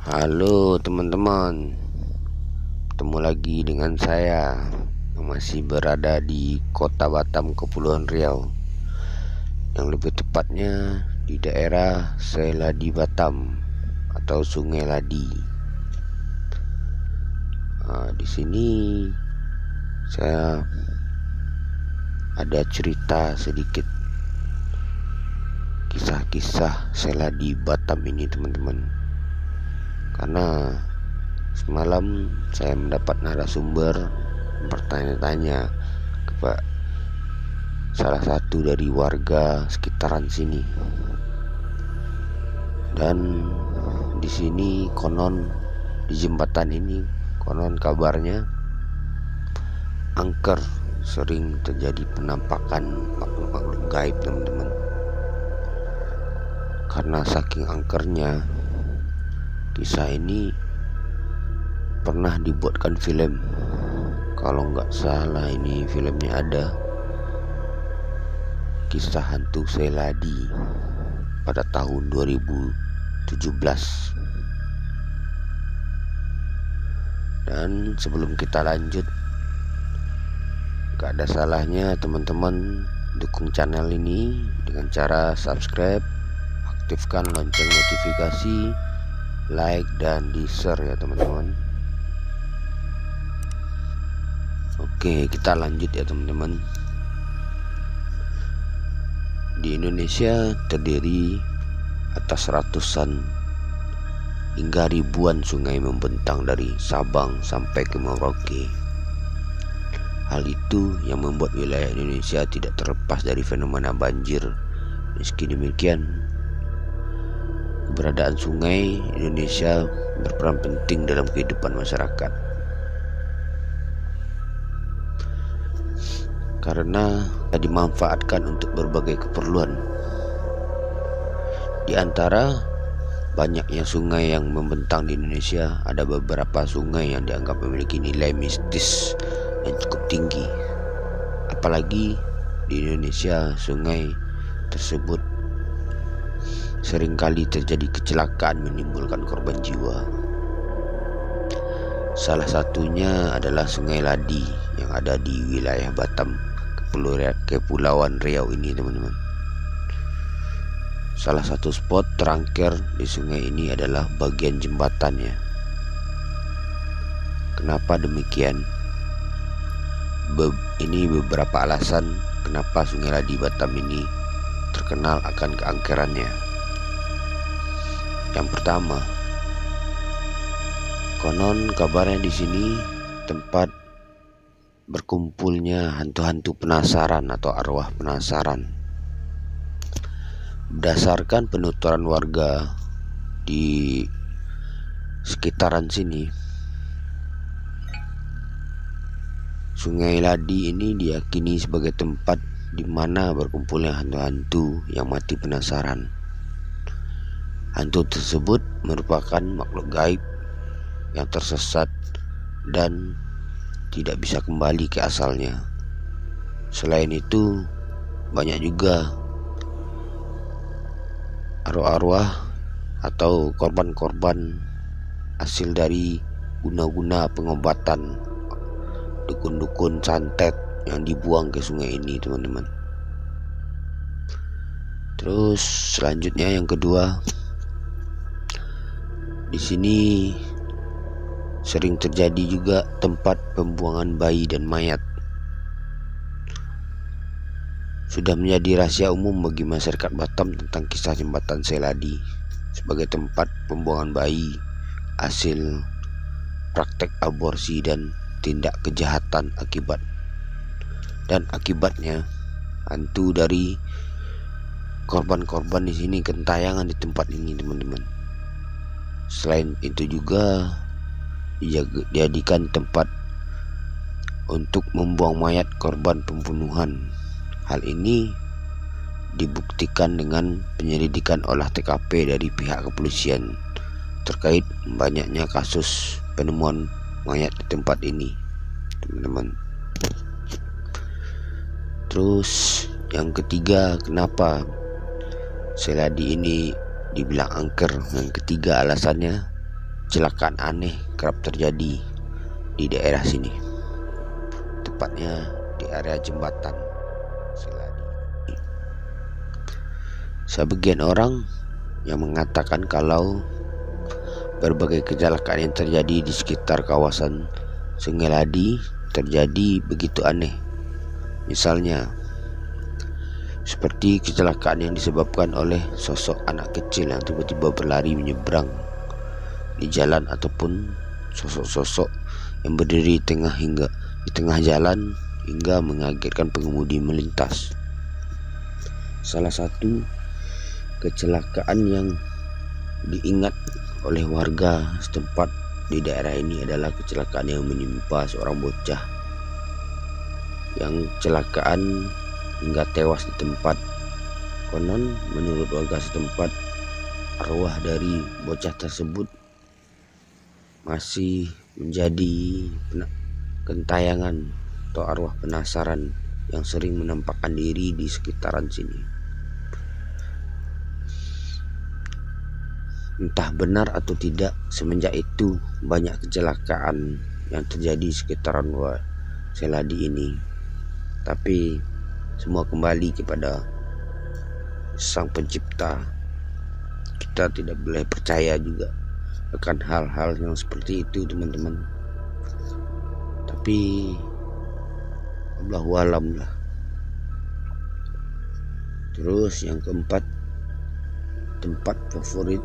Halo teman-teman, ketemu lagi dengan saya yang masih berada di kota Batam, Kepulauan Riau, yang lebih tepatnya di daerah Seladi Batam atau Sungai Ladi. Di sini saya ada cerita sedikit kisah-kisah Seladi Batam ini teman-teman, karena semalam saya mendapat narasumber bertanya-tanya kepada salah satu dari warga sekitaran sini, dan di sini konon di jembatan ini konon kabarnya angker, sering terjadi penampakan makhluk-makhluk gaib teman-teman. Karena saking angkernya, kisah ini pernah dibuatkan film. Kalau nggak salah ini filmnya ada, Kisah Hantu Seladi, pada tahun 2017. Dan sebelum kita lanjut, gak ada salahnya teman-teman dukung channel ini dengan cara subscribe, aktifkan lonceng notifikasi, like dan di share ya teman-teman. Oke, kita lanjut ya teman-teman. Di Indonesia terdiri atas ratusan hingga ribuan sungai membentang dari Sabang sampai ke Merauke. Hal itu yang membuat wilayah Indonesia tidak terlepas dari fenomena banjir. Meski demikian, keberadaan sungai Indonesia berperan penting dalam kehidupan masyarakat, karena dimanfaatkan untuk berbagai keperluan. Di antara banyaknya sungai yang membentang di Indonesia, ada beberapa sungai yang dianggap memiliki nilai mistis yang cukup tinggi. Apalagi di Indonesia, sungai tersebut seringkali terjadi kecelakaan menimbulkan korban jiwa. Salah satunya adalah Sungai Ladi yang ada di wilayah Batam, Kepulauan Riau ini teman-teman. Salah satu spot terangker di sungai ini adalah bagian jembatannya. Kenapa demikian? Ini beberapa alasan kenapa Sungai Ladi Batam ini terkenal akan keangkerannya. Yang pertama, konon kabarnya di sini tempat berkumpulnya hantu-hantu penasaran atau arwah penasaran. Berdasarkan penuturan warga di sekitaran sini, Sungai Ladi ini diyakini sebagai tempat di mana berkumpulnya hantu-hantu yang mati penasaran. Hantu tersebut merupakan makhluk gaib yang tersesat dan tidak bisa kembali ke asalnya. Selain itu, banyak juga arwah-arwah atau korban-korban hasil dari guna-guna pengobatan dukun-dukun santet yang dibuang ke sungai ini teman-teman. Terus selanjutnya yang kedua, di sini sering terjadi juga tempat pembuangan bayi dan mayat. Sudah menjadi rahasia umum bagi masyarakat Batam tentang kisah jembatan Seladi sebagai tempat pembuangan bayi hasil praktek aborsi dan tindak kejahatan akibatnya hantu dari korban-korban di sini kentayangan di tempat ini teman-teman. Selain itu juga dijadikan tempat untuk membuang mayat korban pembunuhan. Hal ini dibuktikan dengan penyelidikan olah TKP dari pihak kepolisian terkait banyaknya kasus penemuan mayat di tempat ini, teman-teman. Terus yang ketiga, kenapa Seladi ini dibilang angker? Yang ketiga alasannya, kecelakaan aneh kerap terjadi di daerah sini, tepatnya di area jembatan Seladi. Sebagian orang yang mengatakan kalau berbagai kecelakaan yang terjadi di sekitar kawasan Sungai Ladi terjadi begitu aneh. Misalnya seperti kecelakaan yang disebabkan oleh sosok anak kecil yang tiba-tiba berlari menyeberang di jalan, ataupun sosok-sosok yang berdiri di tengah jalan hingga mengagetkan pengemudi melintas. Salah satu kecelakaan yang diingat oleh warga setempat di daerah ini adalah kecelakaan yang menimpa seorang bocah yang kecelakaan hingga tewas di tempat. Konon menurut warga setempat, arwah dari bocah tersebut masih menjadi gentayangan atau arwah penasaran yang sering menampakkan diri di sekitaran sini. Entah benar atau tidak, semenjak itu banyak kecelakaan yang terjadi di sekitaran Seladi ini. Tapi semua kembali kepada Sang Pencipta. Kita tidak boleh percaya juga akan hal-hal yang seperti itu, teman-teman. Tapi Allahu alam lah. Terus yang keempat, tempat favorit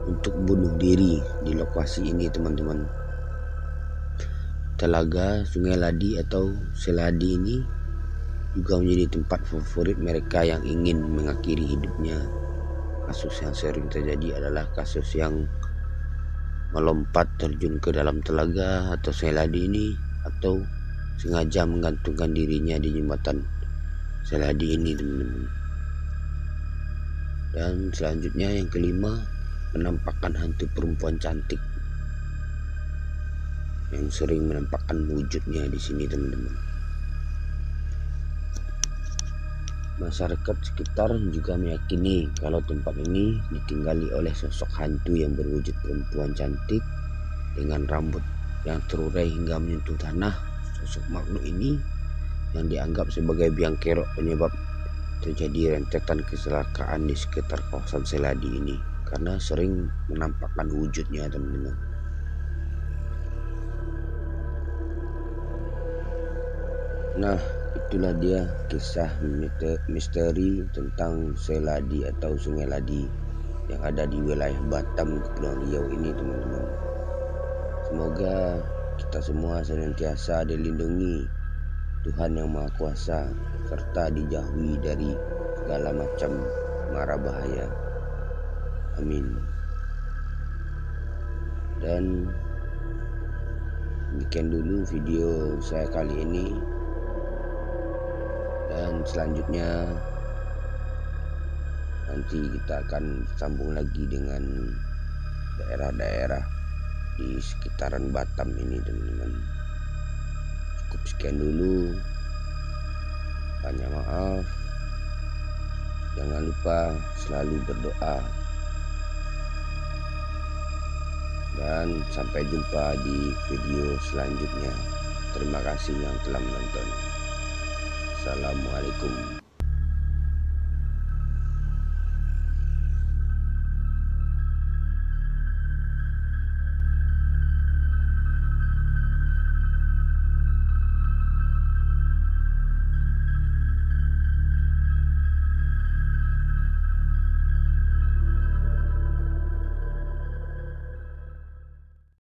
untuk bunuh diri di lokasi ini, teman-teman. Telaga Sungai Ladi atau Seladi ini juga menjadi tempat favorit mereka yang ingin mengakhiri hidupnya. Kasus yang sering terjadi adalah kasus yang melompat terjun ke dalam telaga atau Sungai Ladi ini, atau sengaja menggantungkan dirinya di jembatan Seladi ini, teman-teman. Dan selanjutnya yang kelima, penampakan hantu perempuan cantik yang sering menampakkan wujudnya di sini, teman-teman. Masyarakat sekitar juga meyakini kalau tempat ini ditinggali oleh sosok hantu yang berwujud perempuan cantik dengan rambut yang terurai hingga menyentuh tanah. Sosok makhluk ini yang dianggap sebagai biang kerok penyebab terjadi rentetan kecelakaan di sekitar kawasan Seladi ini, karena sering menampakkan wujudnya, teman-teman. Nah, itulah dia kisah misteri tentang Seladi atau Sungai Ladi yang ada di wilayah Batam, Kepulauan Riau ini, teman-teman. Semoga kita semua senantiasa dilindungi Tuhan Yang Maha Kuasa, serta dijauhi dari segala macam mara bahaya. Amin. Dan demikian dulu video saya kali ini. Dan selanjutnya nanti kita akan sambung lagi dengan daerah-daerah di sekitaran Batam ini, teman-teman. Cukup sekian dulu. Banyak maaf. Jangan lupa selalu berdoa. Dan sampai jumpa di video selanjutnya. Terima kasih yang telah menonton. Assalamualaikum.